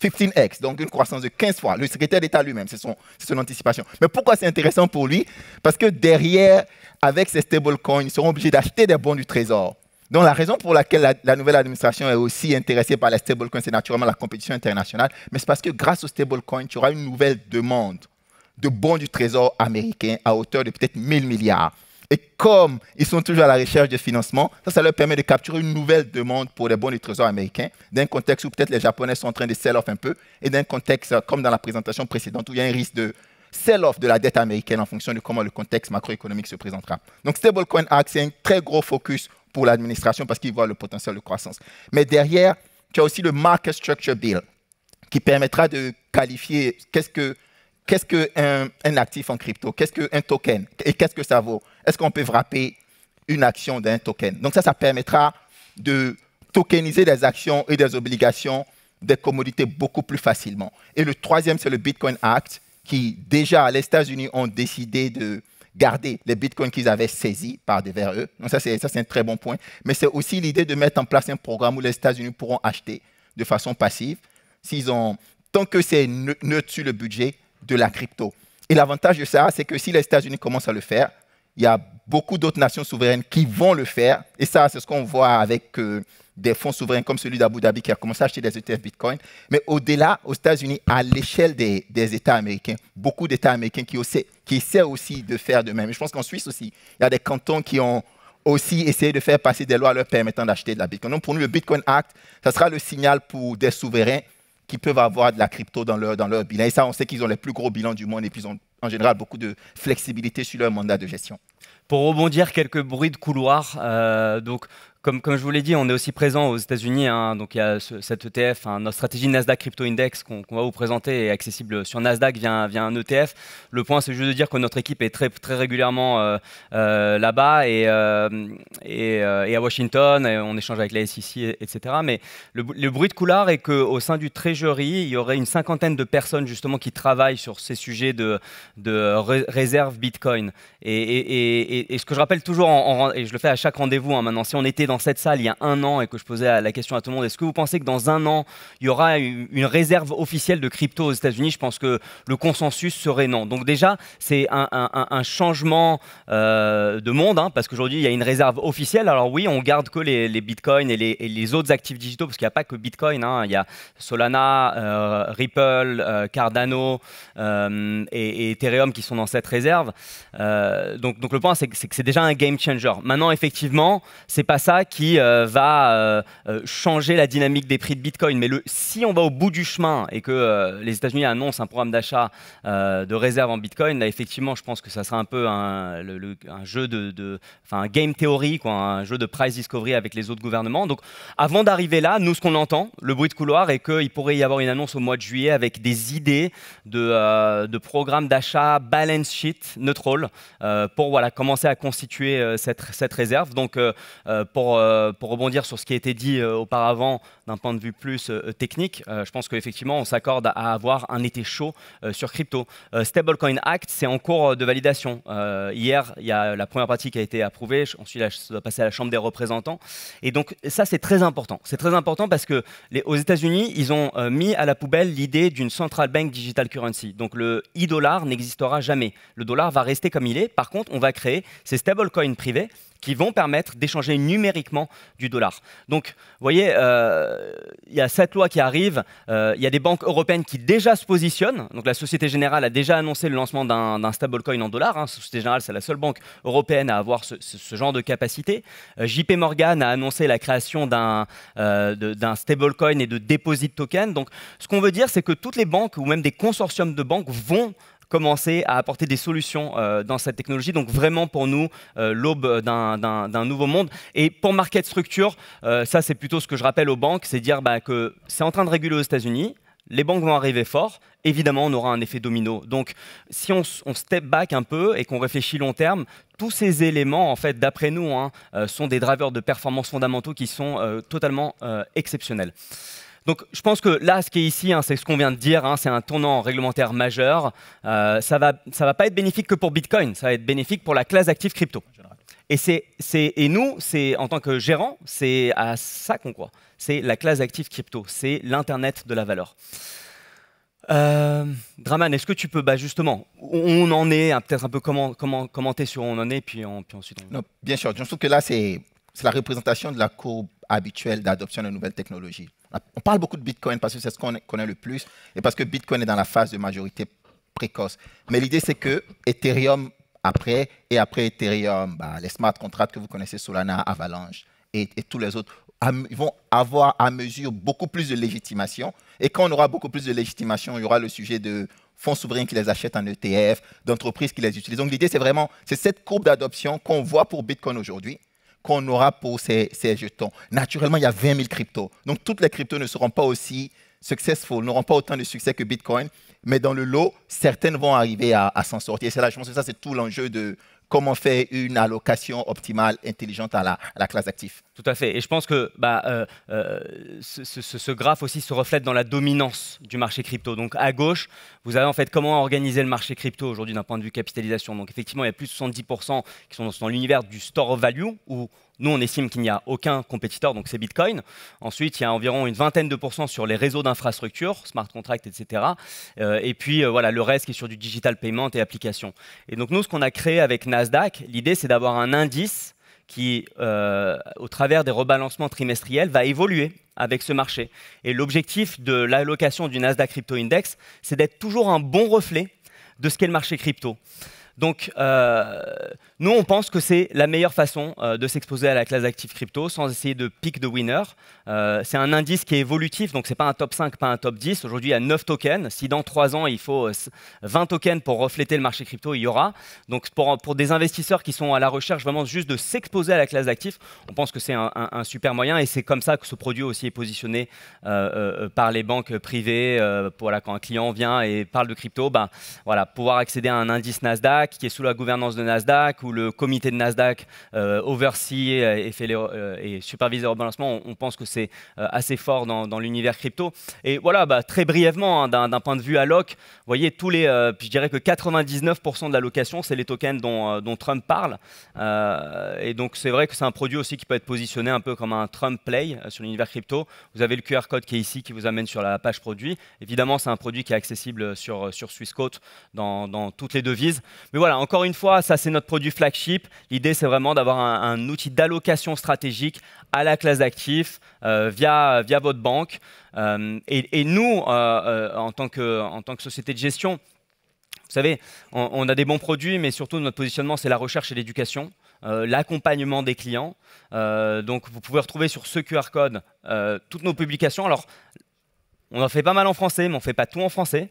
15x, donc une croissance de 15 fois. Le secrétaire d'État lui-même, c'est son anticipation. Mais pourquoi c'est intéressant pour lui? Parce que derrière, avec ces stablecoins, ils seront obligés d'acheter des bons du Trésor. Donc la raison pour laquelle la nouvelle administration est aussi intéressée par les stablecoins, c'est naturellement la compétition internationale, mais c'est parce que grâce aux stablecoins, tu auras une nouvelle demande de bons du Trésor américain à hauteur de peut-être 1000 milliards. Et comme ils sont toujours à la recherche de financement, ça leur permet de capturer une nouvelle demande pour les bons du Trésor américain, d'un contexte où peut-être les Japonais sont en train de sell-off un peu, et d'un contexte, comme dans la présentation précédente, où il y a un risque de sell-off de la dette américaine en fonction de comment le contexte macroéconomique se présentera. Donc Stablecoin Act, c'est un très gros focus pour l'administration parce qu'ils voient le potentiel de croissance. Mais derrière, tu as aussi le Market Structure Bill qui permettra de qualifier qu'est-ce qu'un actif en crypto, qu'est-ce qu'un token et qu'est-ce que ça vaut. Est-ce qu'on peut wrapper une action d'un token? Donc ça permettra de tokeniser des actions et des obligations des commodités beaucoup plus facilement. Et le troisième, c'est le Bitcoin Act qui, déjà, les États-Unis ont décidé de garder les bitcoins qu'ils avaient saisis par devers eux. Donc ça, c'est un très bon point. Mais c'est aussi l'idée de mettre en place un programme où les États-Unis pourront acheter de façon passive, tant que c'est neutre sur le budget de la crypto. Et l'avantage de ça, c'est que si les États-Unis commencent à le faire, il y a beaucoup d'autres nations souveraines qui vont le faire. Et ça, c'est ce qu'on voit avec des fonds souverains comme celui d'Abu Dhabi qui a commencé à acheter des ETF Bitcoin. Mais au-delà, aux États-Unis, à l'échelle des États américains, beaucoup d'États américains qui essaient aussi de faire de même. Et je pense qu'en Suisse aussi, il y a des cantons qui ont aussi essayé de faire passer des lois leur permettant d'acheter de la Bitcoin. Donc pour nous, le Bitcoin Act, ça sera le signal pour des souverains qui peuvent avoir de la crypto dans leur bilan. Et ça, on sait qu'ils ont les plus gros bilans du monde et puis ils ont en général beaucoup de flexibilité sur leur mandat de gestion. Pour rebondir, quelques bruits de couloir. Donc, comme je vous l'ai dit, on est aussi présent aux États-Unis. Donc, il y a cet ETF, notre stratégie Nasdaq Crypto Index qu'on va vous présenter est accessible sur Nasdaq via un ETF. Le point, c'est juste de dire que notre équipe est très, très régulièrement là-bas et à Washington. Et on échange avec la SEC, etc. Mais le bruit de couloir est qu'au sein du Treasury, il y aurait une cinquantaine de personnes justement qui travaillent sur ces sujets de réserve Bitcoin. Et ce que je rappelle toujours, et je le fais à chaque rendez-vous maintenant, si on était dans cette salle il y a un an et que je posais la question à tout le monde, est-ce que vous pensez que dans un an, il y aura une réserve officielle de crypto aux États-Unis? Je pense que le consensus serait non. Donc déjà, c'est un changement de monde, parce qu'aujourd'hui, il y a une réserve officielle. Alors oui, on garde que les bitcoins et les autres actifs digitaux, parce qu'il n'y a pas que Bitcoin. Il y a Solana, Ripple, Cardano et Ethereum qui sont dans cette réserve. Donc le point, c'est que c'est déjà un game changer. Maintenant, effectivement, c'est pas ça qui va changer la dynamique des prix de Bitcoin. Mais si on va au bout du chemin et que les États-Unis annoncent un programme d'achat de réserve en Bitcoin, là, effectivement, je pense que ça sera un peu un jeu un game theory, un jeu de price discovery avec les autres gouvernements. Donc, avant d'arriver là, nous, ce qu'on entend, le bruit de couloir, est qu'il pourrait y avoir une annonce au mois de juillet avec des idées de programmes d'achat balance sheet neutral pour commencer à constituer cette réserve. Donc, pour rebondir sur ce qui a été dit auparavant d'un point de vue plus technique, je pense qu'effectivement, on s'accorde à avoir un été chaud sur crypto. Stablecoin Act, c'est en cours de validation. Hier, il y a la première partie qui a été approuvée. Ensuite, ça doit passer à la Chambre des représentants. Et donc, ça, c'est très important. C'est très important parce que aux États-Unis, ils ont mis à la poubelle l'idée d'une central bank digital currency. Donc, le e-dollar n'existera jamais. Le dollar va rester comme il est. Par contre, on va créer ces stablecoins privés qui vont permettre d'échanger numériquement du dollar. Donc, vous voyez, il y a cette loi qui arrive, il y a des banques européennes qui déjà se positionnent. Donc, la Société Générale a déjà annoncé le lancement d'un stablecoin en dollars. La Société Générale, c'est la seule banque européenne à avoir ce genre de capacité. JP Morgan a annoncé la création d'un stablecoin et de deposit token. Donc, ce qu'on veut dire, c'est que toutes les banques ou même des consortiums de banques vont commencer à apporter des solutions dans cette technologie. Donc vraiment pour nous, l'aube d'un nouveau monde. Et pour market structure, ça c'est plutôt ce que je rappelle aux banques, c'est dire que c'est en train de réguler aux États-Unis, les banques vont arriver fort, évidemment on aura un effet domino. Donc si on step back un peu et qu'on réfléchit long terme, tous ces éléments, en fait, d'après nous, sont des drivers de performance fondamentaux qui sont totalement exceptionnels. Donc, je pense que là, ce qui est ici, c'est ce qu'on vient de dire, c'est un tournant réglementaire majeur. Ça va pas être bénéfique que pour Bitcoin, ça va être bénéfique pour la classe d'actifs crypto. Et nous, en tant que gérant, c'est à ça qu'on croit. C'est la classe d'actifs crypto, c'est l'Internet de la valeur. Draman, est-ce que tu peux, justement, on en est, peut-être un peu commenter sur où on en est, puis ensuite on... Non, bien sûr, je trouve que là, c'est la représentation de la courbe habituelle d'adoption de nouvelles technologies. On parle beaucoup de Bitcoin parce que c'est ce qu'on connaît le plus et parce que Bitcoin est dans la phase de majorité précoce. Mais l'idée, c'est que Ethereum et après Ethereum, les smart contracts que vous connaissez, Solana, Avalanche et tous les autres, ils vont avoir à mesure beaucoup plus de légitimation. Et quand on aura beaucoup plus de légitimation, il y aura le sujet de fonds souverains qui les achètent en ETF, d'entreprises qui les utilisent. Donc l'idée, c'est cette courbe d'adoption qu'on voit pour Bitcoin aujourd'hui, qu'on aura pour ces jetons. Naturellement, il y a 20 000 cryptos. Donc toutes les cryptos ne seront pas aussi successful, n'auront pas autant de succès que Bitcoin, mais dans le lot, certaines vont arriver à s'en sortir. Et c'est là, je pense que ça, c'est tout l'enjeu de comment faire une allocation optimale, intelligente à la classe d'actifs. Tout à fait. Et je pense que ce graphe aussi se reflète dans la dominance du marché crypto. Donc à gauche, vous avez en fait comment organiser le marché crypto aujourd'hui d'un point de vue capitalisation. Donc effectivement, il y a plus de 70% qui sont dans l'univers du store of value, où nous, on estime qu'il n'y a aucun compétiteur, donc c'est Bitcoin. Ensuite, il y a environ une vingtaine de pourcents sur les réseaux d'infrastructures, smart contracts, etc. Et puis, voilà, le reste qui est sur du digital payment et applications. Et donc, nous, ce qu'on a créé avec Nasdaq, l'idée, c'est d'avoir un indice qui, au travers des rebalancements trimestriels, va évoluer avec ce marché. Et l'objectif de l'allocation du Nasdaq Crypto Index, c'est d'être toujours un bon reflet de ce qu'est le marché crypto. Donc, nous, on pense que c'est la meilleure façon de s'exposer à la classe d'actifs crypto sans essayer de pick the winner. C'est un indice qui est évolutif, donc ce n'est pas un top 5, pas un top 10. Aujourd'hui, il y a 9 tokens. Si dans 3 ans, il faut 20 tokens pour refléter le marché crypto, il y aura. Donc, pour des investisseurs qui sont à la recherche vraiment juste de s'exposer à la classe d'actifs, on pense que c'est un super moyen et c'est comme ça que ce produit aussi est positionné par les banques privées. Voilà, quand un client vient et parle de crypto, voilà, pouvoir accéder à un indice Nasdaq qui est sous la gouvernance de Nasdaq, où le comité de Nasdaq oversee et supervise les rebalancements, on pense que c'est assez fort dans l'univers crypto. Et voilà, très brièvement, d'un point de vue alloc, vous voyez, je dirais que 99% de l'allocation, c'est les tokens dont Trump parle. Et donc, c'est vrai que c'est un produit aussi qui peut être positionné un peu comme un Trump play sur l'univers crypto. Vous avez le QR code qui est ici, qui vous amène sur la page produit. Évidemment, c'est un produit qui est accessible sur Swissquote dans toutes les devises. Mais voilà, encore une fois, ça c'est notre produit flagship. L'idée, c'est vraiment d'avoir un outil d'allocation stratégique à la classe d'actifs via votre banque. Et nous, en tant que société de gestion, vous savez, on a des bons produits, mais surtout notre positionnement, c'est la recherche et l'éducation, l'accompagnement des clients. Donc, vous pouvez retrouver sur ce QR code toutes nos publications. Alors, on en fait pas mal en français, mais on ne fait pas tout en français.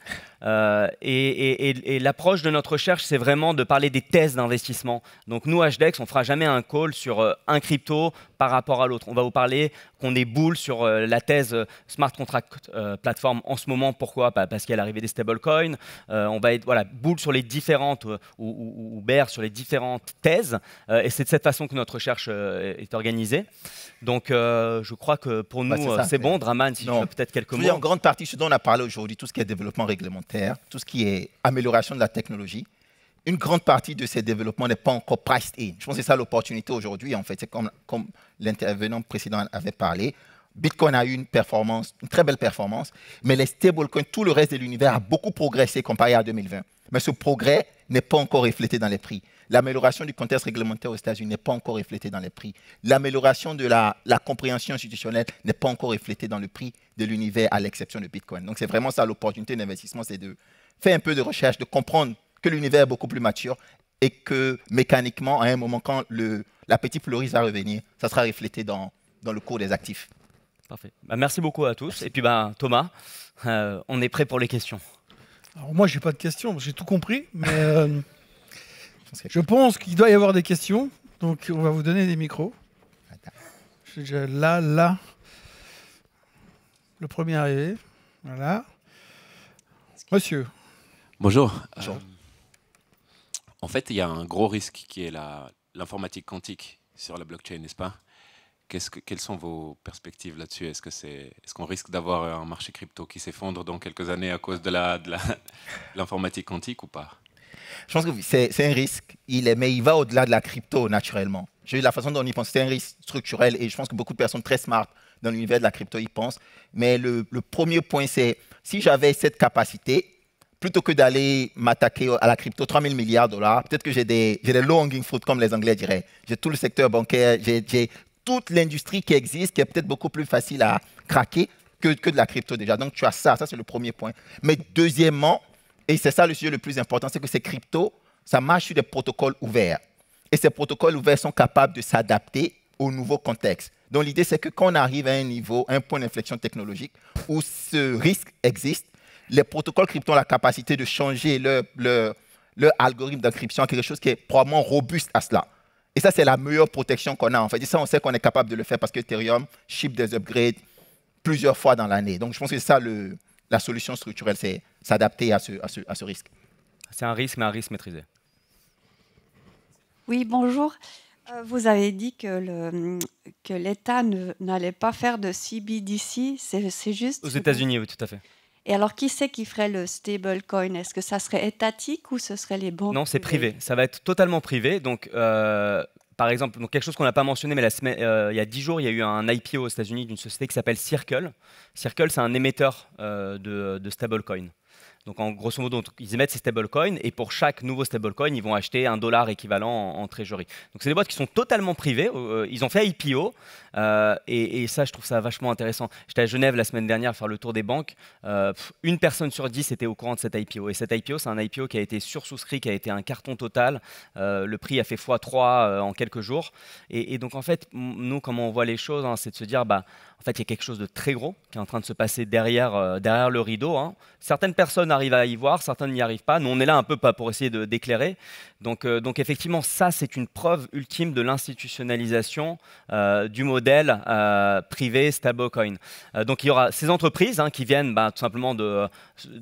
Et l'approche de notre recherche, c'est vraiment de parler des thèses d'investissement. Donc nous, HDEX, on ne fera jamais un call sur un crypto par rapport à l'autre. On va vous parler qu'on est bull sur la thèse Smart Contract Platform en ce moment. Pourquoi? Parce qu'il y a l'arrivée des stablecoins. On va être bull sur les différentes, ou bear sur les différentes thèses. Et c'est de cette façon que notre recherche est organisée. Donc je crois que pour nous, c'est bon. Draman, si tu veux peut-être quelques mots. En grande partie, ce dont on a parlé aujourd'hui, tout ce qui est développement réglementaire, tout ce qui est amélioration de la technologie, une grande partie de ces développements n'est pas encore priced in. Je pense que c'est ça l'opportunité aujourd'hui, en fait. C'est comme l'intervenant précédent avait parlé. Bitcoin a eu une très belle performance, mais les stablecoins, tout le reste de l'univers a beaucoup progressé comparé à 2020. Mais ce progrès n'est pas encore reflété dans les prix. L'amélioration du contexte réglementaire aux États-Unis n'est pas encore reflétée dans les prix. L'amélioration de la compréhension institutionnelle n'est pas encore reflétée dans le prix de l'univers, à l'exception de Bitcoin. Donc, c'est vraiment ça l'opportunité d'investissement, c'est de faire un peu de recherche, de comprendre que l'univers est beaucoup plus mature et que mécaniquement, à un moment, quand l'appétit pour le risque va revenir, ça sera reflété dans le cours des actifs. Parfait. Merci beaucoup à tous. Et puis, Thomas, on est prêt pour les questions. Alors moi, je n'ai pas de questions, j'ai tout compris, mais je pense qu'il doit y avoir des questions, donc on va vous donner des micros. Je suis déjà là. Le premier arrivé, voilà. Monsieur. Bonjour. En fait, il y a un gros risque qui est l'informatique quantique sur la blockchain, n'est-ce pas? Quelles sont vos perspectives là-dessus? Est-ce qu'on risque d'avoir un marché crypto qui s'effondre dans quelques années à cause de l'informatique quantique ou pas? Je pense que c'est un risque, mais il va au-delà de la crypto naturellement. La façon dont on y pense, c'est un risque structurel et je pense que beaucoup de personnes très smart dans l'univers de la crypto y pensent. Mais le premier point, c'est si j'avais cette capacité, plutôt que d'aller m'attaquer à la crypto, 3 000 milliards de dollars, peut-être que j'ai des low-hanging fruit, comme les Anglais diraient. J'ai tout le secteur bancaire, j'ai toute l'industrie qui existe, qui est peut-être beaucoup plus facile à craquer que de la crypto déjà. Donc, tu as ça c'est le premier point. Mais deuxièmement, et c'est ça le sujet le plus important, c'est que ces cryptos, ça marche sur des protocoles ouverts. Et ces protocoles ouverts sont capables de s'adapter au nouveau contexte. Donc, l'idée, c'est que quand on arrive à un niveau, un point d'inflexion technologique où ce risque existe, les protocoles crypto ont la capacité de changer leur algorithme d'encryption à quelque chose qui est probablement robuste à cela. Et ça, c'est la meilleure protection qu'on a. En fait, et ça, on sait qu'on est capable de le faire parce que Ethereum ship des upgrades plusieurs fois dans l'année. Donc, je pense que c'est ça la solution structurelle, c'est s'adapter à ce risque. C'est un risque, mais un risque maîtrisé. Oui, bonjour. Vous avez dit que l'État n'allait pas faire de CBDC, c'est juste? Aux États-Unis, oui, tout à fait. Et alors, qui c'est qui ferait le stablecoin? Est-ce que ça serait étatique ou ce serait les banques? Non, c'est privé. Ça va être totalement privé. Donc, par exemple, quelque chose qu'on n'a pas mentionné, mais il y a 10 jours, il y a eu un IPO aux États-Unis d'une société qui s'appelle Circle. Circle, c'est un émetteur de stablecoin. Donc, en grosso modo, ils émettent ces stablecoins et pour chaque nouveau stablecoin, ils vont acheter $1 équivalent en trésorerie. Donc, c'est des boîtes qui sont totalement privées. Ils ont fait IPO et ça, je trouve ça vachement intéressant. J'étais à Genève la semaine dernière faire le tour des banques. Une personne sur 10 était au courant de cet IPO. Et cet IPO, c'est un IPO qui a été sursouscrit, qui a été un carton total. Le prix a fait x3 en quelques jours. Et donc, en fait, nous, comment on voit les choses, c'est de se dire, en fait, il y a quelque chose de très gros qui est en train de se passer derrière le rideau. Certaines personnes arrivent à y voir, certaines n'y arrivent pas. Nous, on est là un peu pour essayer d'éclairer. Donc, effectivement, ça, c'est une preuve ultime de l'institutionnalisation du modèle privé stablecoin. Donc, il y aura ces entreprises qui viennent tout simplement de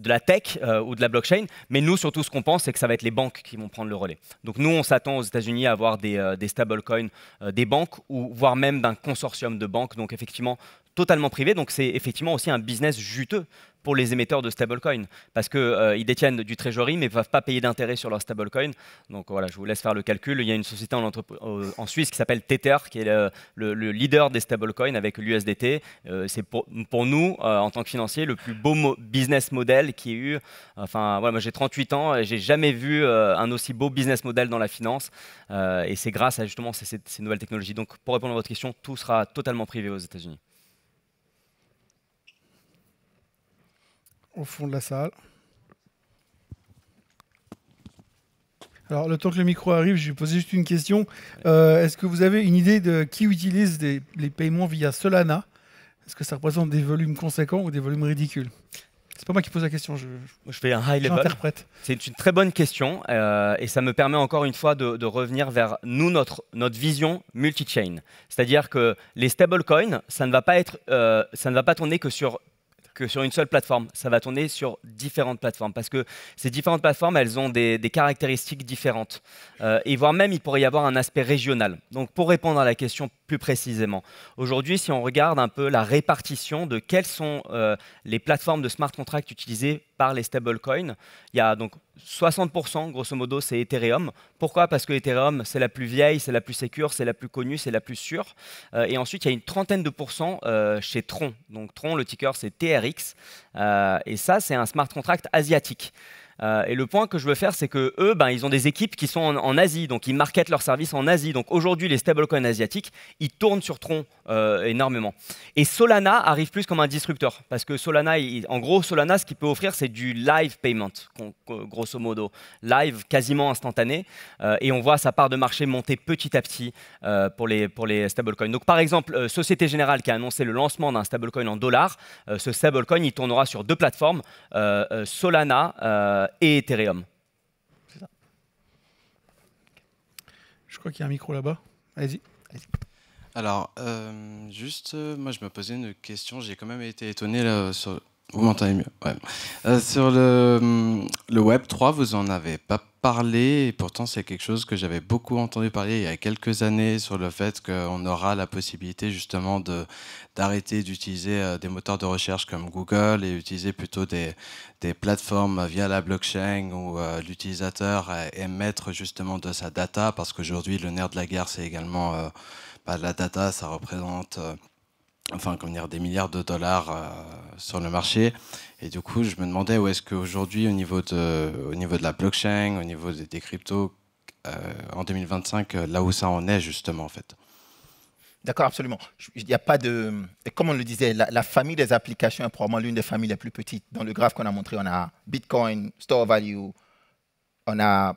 la tech ou de la blockchain. Mais nous, surtout, ce qu'on pense, c'est que ça va être les banques qui vont prendre le relais. Donc, nous, on s'attend aux États-Unis à avoir des stablecoins des banques ou voire même d'un consortium de banques. Donc, effectivement, totalement privé. Donc, c'est effectivement aussi un business juteux pour les émetteurs de stablecoin parce qu'ils détiennent du treasury mais ne peuvent pas payer d'intérêt sur leur stablecoin. Donc voilà, je vous laisse faire le calcul. Il y a une société en Suisse qui s'appelle Tether qui est le leader des stablecoins avec l'USDT. C'est pour nous, en tant que financier, le plus beau business model qui ait eu. Enfin, voilà, moi j'ai 38 ans et j'ai jamais vu un aussi beau business model dans la finance. Et c'est grâce à justement ces nouvelles technologies. Donc pour répondre à votre question, tout sera totalement privé aux États-Unis. Au fond de la salle. Alors, le temps que le micro arrive, je vais poser juste une question. Est-ce que vous avez une idée de qui utilise les paiements via Solana? Est-ce que ça représente des volumes conséquents ou des volumes ridicules? C'est pas moi qui pose la question, je fais un high level. J'interprète. C'est une très bonne question et ça me permet encore une fois de revenir vers nous, notre vision multi-chain. C'est-à-dire que les stablecoins, ça ne va pas tourner que sur une seule plateforme, ça va tourner sur différentes plateformes parce que ces différentes plateformes, elles ont des caractéristiques différentes et voire même il pourrait y avoir un aspect régional. Donc pour répondre à la question plus précisément, aujourd'hui si on regarde un peu la répartition de quelles sont les plateformes de smart contract utilisées par les stablecoins, il y a donc 60% grosso modo c'est Ethereum. Pourquoi? Parce que Ethereum c'est la plus vieille, c'est la plus sécure, c'est la plus connue, c'est la plus sûre. Et ensuite il y a une trentaine de pourcents chez Tron. Donc Tron, le ticker c'est TRX et ça c'est un smart contract asiatique. Et le point que je veux faire, c'est que eux, ils ont des équipes qui sont en Asie, donc ils marketent leurs services en Asie. Donc aujourd'hui, les stablecoins asiatiques, ils tournent sur Tron énormément. Et Solana arrive plus comme un disrupteur, parce que Solana, en gros, Solana, ce qu'il peut offrir, c'est du live payment, grosso modo, live quasiment instantané. Et on voit sa part de marché monter petit à petit pour les stablecoins. Donc par exemple, Société Générale qui a annoncé le lancement d'un stablecoin en dollars, ce stablecoin, il tournera sur 2 plateformes, Solana et Ethereum. C'est ça. Je crois qu'il y a un micro là-bas. Allez-y. Alors, moi je me posais une question, j'ai quand même été étonné là, Vous m'entendez mieux, ouais. Sur le Web3, vous en avez pas parlé, et pourtant c'est quelque chose que j'avais beaucoup entendu parler il y a quelques années sur le fait qu'on aura la possibilité justement d'arrêter d'utiliser des moteurs de recherche comme Google et utiliser plutôt des plateformes via la blockchain où l'utilisateur émettre justement de sa data, parce qu'aujourd'hui le nerf de la guerre c'est également la data, ça représente... enfin, comment dire, des milliards de dollars sur le marché. Et du coup, je me demandais où est-ce qu'aujourd'hui, au niveau de la blockchain, au niveau des cryptos, en 2025, là où ça en est justement, en fait. D'accord, absolument. Il n'y a pas de... Et comme on le disait, la famille des applications est probablement l'une des familles les plus petites. Dans le graphe qu'on a montré, on a Bitcoin, Store Value, on a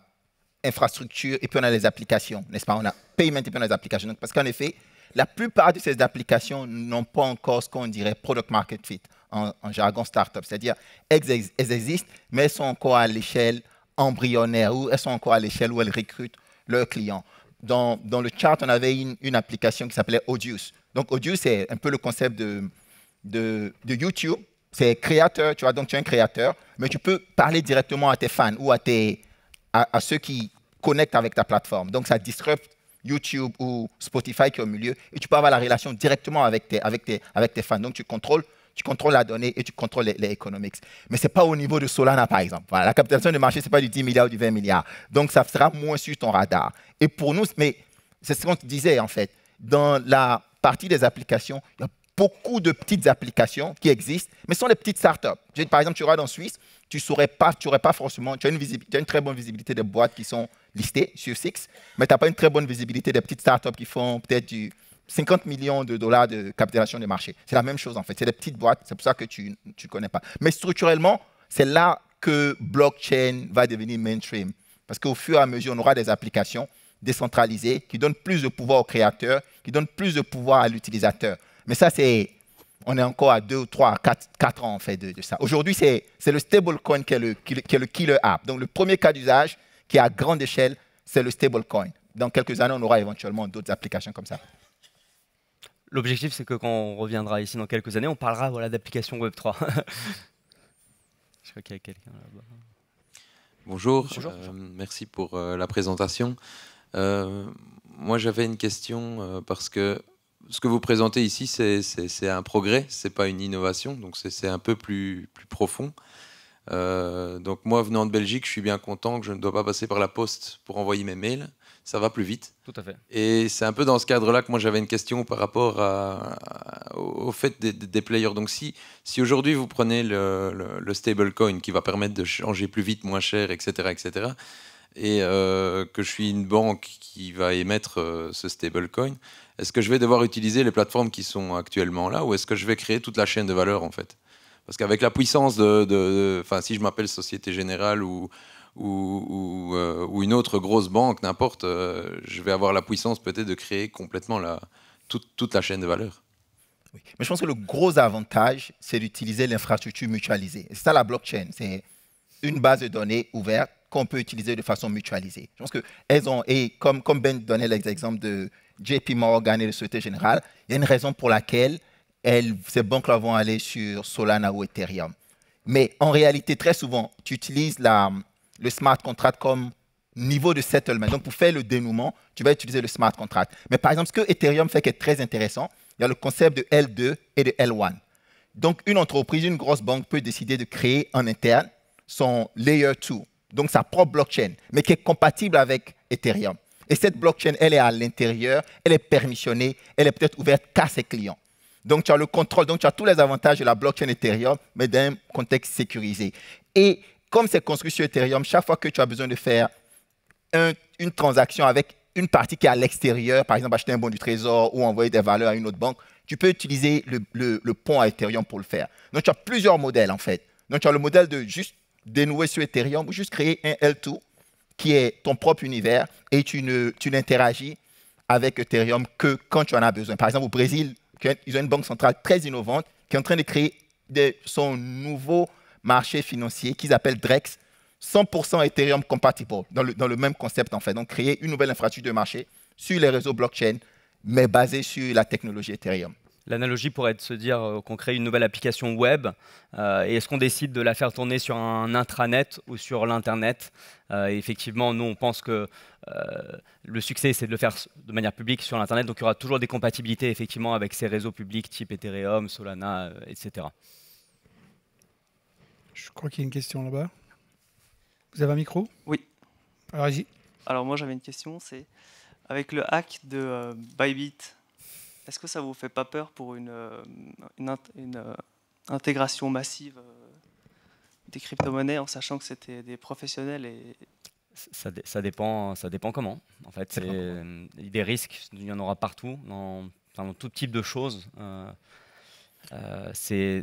infrastructure, et puis on a les applications, n'est-ce pas? On a payment et puis on a les applications. Donc, parce qu'en effet, la plupart de ces applications n'ont pas encore ce qu'on dirait product market fit en jargon startup. C'est-à-dire, elles existent, mais elles sont encore à l'échelle embryonnaire, ou elles sont encore à l'échelle où elles recrutent leurs clients. Dans le chart, on avait une application qui s'appelait Audius. Donc, Audius, c'est un peu le concept de YouTube. C'est créateur, tu vois, donc tu es un créateur, mais tu peux parler directement à tes fans ou à ceux qui connectent avec ta plateforme. Donc, ça disrupte YouTube ou Spotify qui est au milieu, et tu peux avoir la relation directement avec tes fans. Donc, tu contrôles la donnée et tu contrôles les economics. Mais ce n'est pas au niveau de Solana, par exemple. Voilà, la capitalisation de marché, ce n'est pas du 10 milliards ou du 20 milliards. Donc, ça sera moins sur ton radar. Et pour nous, mais c'est ce qu'on te disait, en fait. Dans la partie des applications, il y a beaucoup de petites applications qui existent, mais ce sont des petites startups. Par exemple, tu regardes en Suisse, tu n'aurais pas forcément... Tu as une très bonne visibilité des boîtes qui sont listées sur SIX, mais tu n'as pas une très bonne visibilité des petites startups qui font peut-être du 50 millions de dollars de capitalisation de marché. C'est la même chose, en fait. C'est des petites boîtes, c'est pour ça que tu ne connais pas. Mais structurellement, c'est là que blockchain va devenir mainstream. Parce qu'au fur et à mesure, on aura des applications décentralisées qui donnent plus de pouvoir aux créateurs, qui donnent plus de pouvoir à l'utilisateur. Mais ça, on est encore à 2, 3, 4 ans en fait de ça. Aujourd'hui, c'est le stablecoin qui est le killer app. Donc, le premier cas d'usage qui est à grande échelle, c'est le stablecoin. Dans quelques années, on aura éventuellement d'autres applications comme ça. L'objectif, c'est que quand on reviendra ici dans quelques années, on parlera d'applications Web3. Je crois qu'il y a quelqu'un là-bas. Bonjour. Merci pour la présentation. Moi, j'avais une question parce que ce que vous présentez ici, c'est un progrès, ce n'est pas une innovation, donc c'est un peu plus profond. Donc moi, venant de Belgique, je suis bien content que je ne dois pas passer par la poste pour envoyer mes mails. Ça va plus vite. Tout à fait. Et c'est un peu dans ce cadre-là que moi j'avais une question par rapport au fait des players. Donc si aujourd'hui vous prenez le stablecoin qui va permettre de changer plus vite, moins cher, etc., et que je suis une banque qui va émettre ce stablecoin, est-ce que je vais devoir utiliser les plateformes qui sont actuellement là, ou est-ce que je vais créer toute la chaîne de valeur en fait? Parce qu'avec la puissance si je m'appelle Société Générale ou une autre grosse banque, n'importe, je vais avoir la puissance peut-être de créer complètement toute la chaîne de valeur. Oui. Mais je pense que le gros avantage, c'est d'utiliser l'infrastructure mutualisée. C'est ça la blockchain, c'est une base de données ouverte qu'on peut utiliser de façon mutualisée. Je pense que et comme Ben donnait l'exemple de JP Morgan et de Société Générale, il y a une raison pour laquelle ces banques-là vont aller sur Solana ou Ethereum. Mais en réalité, très souvent, tu utilises le smart contract comme niveau de settlement. Donc, pour faire le dénouement, tu vas utiliser le smart contract. Mais par exemple, ce que Ethereum fait qui est très intéressant, il y a le concept de L2 et de L1. Donc, une entreprise, une grosse banque peut décider de créer en interne son Layer 2, donc sa propre blockchain, mais qui est compatible avec Ethereum. Et cette blockchain, elle est à l'intérieur, elle est permissionnée, elle est peut-être ouverte qu'à ses clients. Donc, tu as le contrôle, donc tu as tous les avantages de la blockchain Ethereum, mais dans un contexte sécurisé. Et comme c'est construit sur Ethereum, chaque fois que tu as besoin de faire une transaction avec une partie qui est à l'extérieur, par exemple acheter un bon du trésor ou envoyer des valeurs à une autre banque, tu peux utiliser le pont à Ethereum pour le faire. Donc, tu as plusieurs modèles en fait. Donc, tu as le modèle de juste dénouer sur Ethereum ou juste créer un L2 qui est ton propre univers et tu n'interagis avec Ethereum que quand tu en as besoin. Par exemple, au Brésil, ils ont une banque centrale très innovante qui est en train de créer son nouveau marché financier qu'ils appellent Drex, 100% Ethereum compatible, dans le même concept en fait. Donc, créer une nouvelle infrastructure de marché sur les réseaux blockchain, mais basée sur la technologie Ethereum. L'analogie pourrait être de se dire qu'on crée une nouvelle application web et est-ce qu'on décide de la faire tourner sur un intranet ou sur l'internet. Effectivement, nous on pense que le succès c'est de le faire de manière publique sur l'internet, donc il y aura toujours des compatibilités effectivement avec ces réseaux publics type Ethereum, Solana, etc. Je crois qu'il y a une question là-bas. Vous avez un micro? Oui. Alors, vas-y. Alors moi j'avais une question, c'est avec le hack de Bybit, est-ce que ça vous fait pas peur pour une intégration massive des crypto-monnaies en sachant que c'était des professionnels et... Ça dépend comment. En fait, des risques, il y en aura partout, dans tout type de choses. Et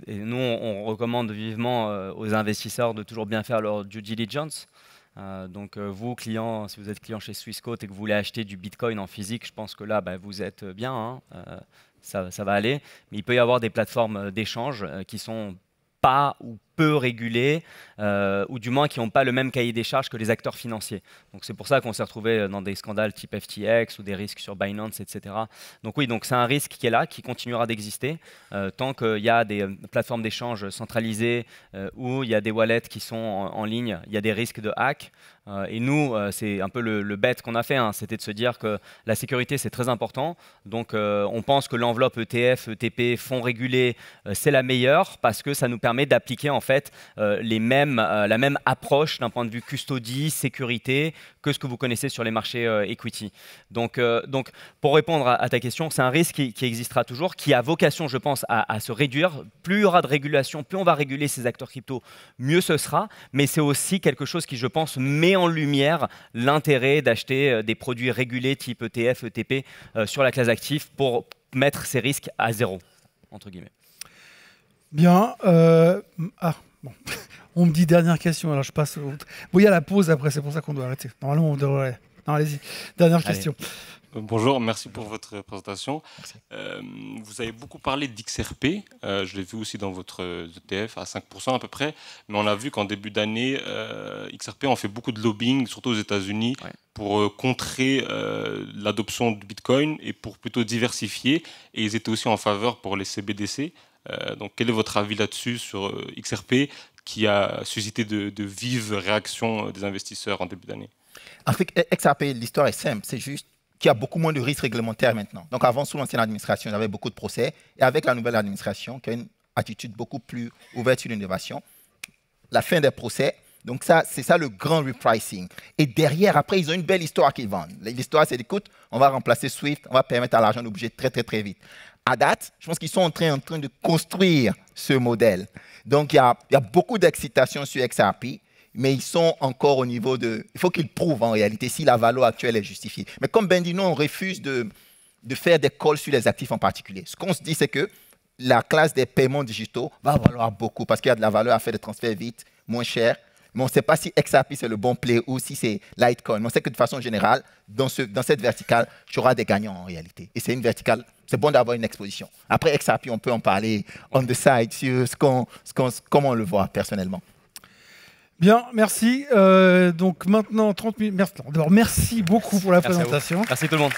nous, on recommande vivement aux investisseurs de toujours bien faire leur due diligence. Donc vous, clients, si vous êtes client chez Swissquote et que vous voulez acheter du Bitcoin en physique, je pense que là, vous êtes bien, hein, ça va aller. Mais il peut y avoir des plateformes d'échange qui sont pas ou peu régulés, ou du moins qui n'ont pas le même cahier des charges que les acteurs financiers. Donc c'est pour ça qu'on s'est retrouvé dans des scandales type FTX ou des risques sur Binance, etc. Donc oui, donc c'est un risque qui est là, qui continuera d'exister tant qu'il y a des plateformes d'échange centralisées où il y a des wallets qui sont en ligne, il y a des risques de hack. Et nous, c'est un peu le bet qu'on a fait, hein, c'était de se dire que la sécurité c'est très important. Donc on pense que l'enveloppe ETF, ETP, fonds régulés, c'est la meilleure parce que ça nous permet d'appliquer en fait la même approche d'un point de vue custody, sécurité que ce que vous connaissez sur les marchés equity. Donc pour répondre à ta question, c'est un risque qui existera toujours, qui a vocation, je pense, à se réduire. Plus il y aura de régulation, plus on va réguler ces acteurs crypto, mieux ce sera. Mais c'est aussi quelque chose qui, je pense, met en lumière l'intérêt d'acheter des produits régulés type ETF, ETP sur la classe active pour mettre ces risques à zéro, entre guillemets. Bien. Bon. On me dit dernière question, alors je passe. Bon, il y a la pause après, c'est pour ça qu'on doit arrêter. Normalement, on devrait. Non, allez-y. Dernière question. Bonjour, merci pour votre présentation. Vous avez beaucoup parlé d'XRP. Je l'ai vu aussi dans votre ETF à 5% à peu près. Mais on a vu qu'en début d'année, XRP ont fait beaucoup de lobbying, surtout aux États-Unis, pour contrer l'adoption du Bitcoin et pour plutôt diversifier. Et ils étaient aussi en faveur pour les CBDC. Donc, quel est votre avis là-dessus sur XRP qui a suscité de vives réactions des investisseurs en début d'année? En fait, XRP, l'histoire est simple. C'est juste qu'il y a beaucoup moins de risques réglementaires maintenant. Donc avant, sous l'ancienne administration, il y avait beaucoup de procès. Et avec la nouvelle administration, qui a une attitude beaucoup plus ouverte sur l'innovation, la fin des procès, donc c'est ça le grand repricing. Et derrière, après, ils ont une belle histoire qu'ils vendent. L'histoire, c'est d'écoute, on va remplacer Swift, on va permettre à l'argent de bouger très, très, très vite. À date, je pense qu'ils sont en train de construire ce modèle. Donc, il y a beaucoup d'excitation sur XRP, mais ils sont encore au niveau de... Il faut qu'ils prouvent en réalité si la valeur actuelle est justifiée. Mais comme Ben dit, nous, on refuse de faire des calls sur les actifs en particulier. Ce qu'on se dit, c'est que la classe des paiements digitaux va valoir beaucoup parce qu'il y a de la valeur à faire des transferts vite, moins cher. Mais on ne sait pas si XRP c'est le bon play ou si c'est Litecoin. Mais on sait que de façon générale, dans cette verticale, tu auras des gagnants en réalité. Et c'est une verticale, c'est bon d'avoir une exposition. Après XRP, on peut en parler on the side sur comment on le voit personnellement. Bien, merci. Donc maintenant, 30 minutes. Merci beaucoup pour la présentation. Merci tout le monde.